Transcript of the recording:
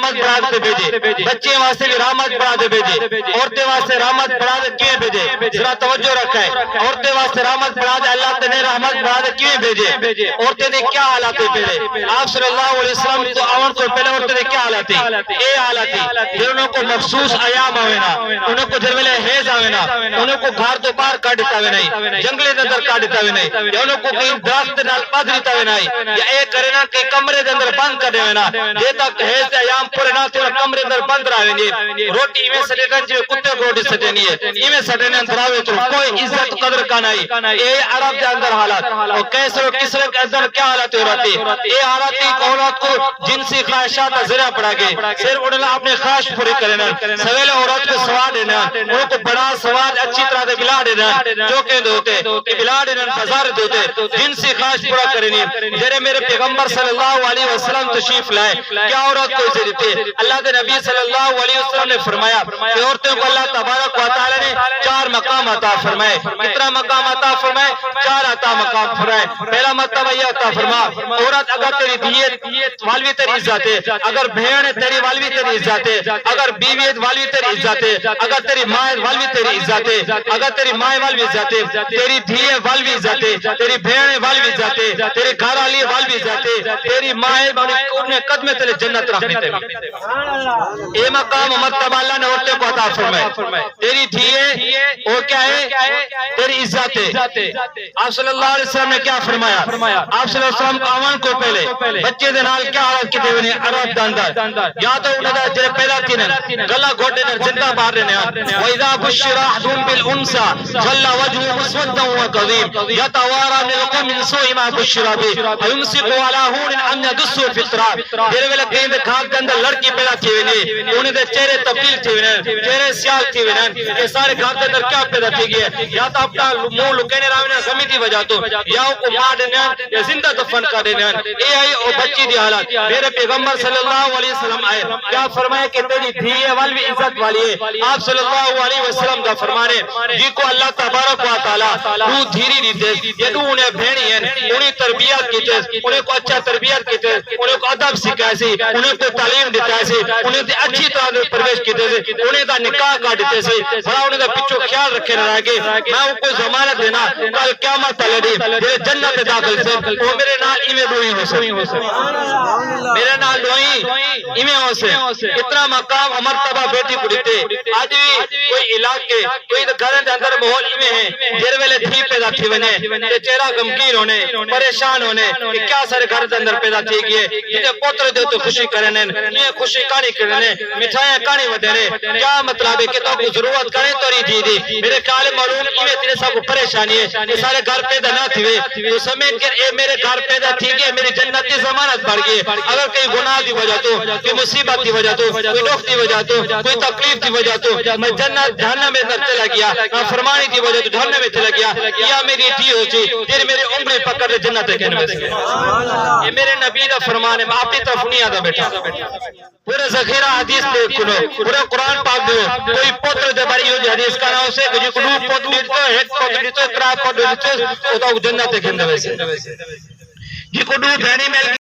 رحمت بنا کے بھیجے، بچے واسطے بھی رحمت بنا کے بھیجے، عورتیں واسطے رحمت بنا کے کیوں بھیجے؟ ذرا توجہ رکھا ہے، عورتیں واسطے رحمت بنا کے اللہ نے رحمت بنا کے کیوں بھیجے؟ عورتیں نے کیا حالات پہلے؟ آپ صلی اللہ علیہ وسلم تو آمن کو پہلے عورتیں نے کیا حالات اے حالات پھر انہوں کو مخصوص ایام آوینا، انہوں کو جرملے حیض آوینا، انہوں کو گھر تو پار کاٹ دیتا ہوئے نہیں، جنگلے اندر کاٹ دیتا ہوئے نہیں، یا انہوں کو کہیں درخت نال پاد دیتا ہوئے نہیں، یا اے کرنا کہ کمرے دے اندر بند کر دیوے نا، یہ تک حیض ایام پورے نہ تھے کمرے اندر بند رہے نہیں، روٹی میں سٹے گا جو کتے کو روٹی سٹے نہیں ہے، یہ سٹے نے اندر آوے تو کوئی عزت قدر کا نہیں، اے عرب دے اندر حالات، اور کیسے و کس کے اندر کیا حالات ہو رہتی، اے حالات عورت کو جنسی خواہشات ذریعہ پڑا گئے، صرف انہوں اپنے خواہش پوری کرنا، سویلے عورت کو سواد دینا، انہوں کو بڑا سواد اچھی طرح سے بلا دینا، جو کہ دوتے بلا دینا بازار دوتے جنسی خواہش پورا کرنی، جرے میرے پیغمبر صلی اللہ علیہ وسلم تشریف لائے، کیا عورت کو اسے دیتے؟ اللہ کے نبی صلی اللہ علیہ وسلم نے فرمایا کہ عورتوں کو اللہ تبارک و تعالی نے 4 مقام عطا فرمائے، کتنا مقام عطا فرمائے؟ 4 عطا مقام فرمائے۔ پہلا مرتبہ یہ عطا فرما، عورت اگر تیری دیت والوی تیری عزت ہے، اگر بہن تیری والوی تیری عزت ہے، اگر بیوی والوی تیری عزت ہے، اگر تیری ماں والوی تیری عزت ہے، اگر تیری ماں والوی عزت ہے، تیری دھیے والوی عزت ہے، تیری بہن والوی عزت ہے، تیری گھر والی والوی عزت ہے، تیری ماں انہیں قدمے تیرے جنت رکھنی تیری، اے مقام مرتبہ اللہ نے عورتوں کو عطا فرمائے، تیری دھیے وہ کیا ہے؟ تیری عزت ہے۔ آپ صلی اللہ علیہ وسلم نے کیا فرمایا؟ آپ صلی اللہ علیہ وسلم آمان کو پہلے بچے دے نال کیا حالت کی دیونے عرب داندار یا تو انہوں نے جرے پیدا تینن گلہ گھوٹے نر زندہ بار دینے وَإِذَا بُشِّرَ أَحَدُهُم بِالْأُنثَىٰ ظَلَّ وَجْهُهُ مُسْوَدًّا وَهُوَ كَظِيمٌ يَتَوَارَىٰ مِنَ الْقَوْمِ مِنْ سُوءِ مَا بُشِّرَ بِهِ أَيُمْسِكُهُ عَلَىٰ هُونٍ أَمْ يَدُسُّهُ فِي التُّرَابِ جرے ویلے کہیں دے گھاٹ کے اندر لڑکی پیدا تھی ہوئے انہیں دے چہرے تبدیل تھی ہوئے چہرے سیال تھی ہوئے یہ سارے گھاٹ کے اندر کیا پیدا تھی گئے یا تو اپنا منہ لکینے راونے غمی دی وجہ تو یا ان کو ماں دینے یا زندہ دفن کر دینے اے آئی او بچی دی حالات میرے پیغمبر صلی اللہ علیہ وسلم آئے کیا فرمائے کہ تیری دھیے والوی عزت والی ہے آپ صلی اللہ علیہ وسلم کا فرمانے جی کو اللہ تبارک و تعالیٰ تو دھیری دیتے یہ تو انہیں بھینی ہیں انہیں تربیت کی تیز انہیں کو اچھا تربیت کی تیز انہیں کو ادب سکھائے سی انہیں کو تعلیم دیتا ہے سی انہیں دی اچھی طرح پرویش کی تیز انہیں دا نکاح کا دیتے سی بڑا انہیں دا پچھو خیال رکھے نہ رہے گے میں ان کو ضمانت دینا کل قیامت تلے دی میرے جنت داخل سے وہ میرے نال ایمیں دوئی ہو سے میرے نال دوئی ایمیں ہو سے اتنا مقام مرتبہ بیٹی کو دیتے آج بھی کوئی علاقے کوئی گھرن دے اندر محول ایمیں ہیں جیر ویلے دھی پیدا تھی ونے چہرہ غمگین ہونے پریشان ہونے کہ کیا سارے گھر دے اندر پیدا تھی گئے جتے پوتر دے تو خوشی کرنے یہ خوشی کانی کرنے مٹھائیاں کانی ودینے کیا مطلب ہے کہ تو کو ضرورت کریں تو رہی دی دی میرے خیال معلوم ایمیں تیرے سب کو پریشانی ہے یہ سارے گھر پیدا نہ تھی ہوئے تو سمیت کر اے میرے گھر پیدا تھی گئے میری جنت کی ضمانت بڑھ گئی اگر کہیں گناہ دی وجہ تو کوئی مصیبت دی وجہ تو کوئی دکھ دی وجہ تو کوئی تکلیف دی وجہ تو میں جنت جہنم میں اندر چلا گیا فرمانی دی وجہ تو جہنم میں چلا گیا یا میری دھی ہو چی تیرے میرے عمریں پکڑ لے جنت کے نوے سے یہ میرے نبی دا فرمان ہے میں اپنی طرف نہیں آدھا بیٹھا پورے ذخیرہ حدیث دے کنو پورے قرآن پاک دے کوئی پوتر دے باری ہو جی حدیث کا نام سے کہ جی کو دو پوتر دیتو ایک پوتر دیتو اترا پوتر دیتو وہ تو جنت کے نوے سے جی کو دو بہنی مل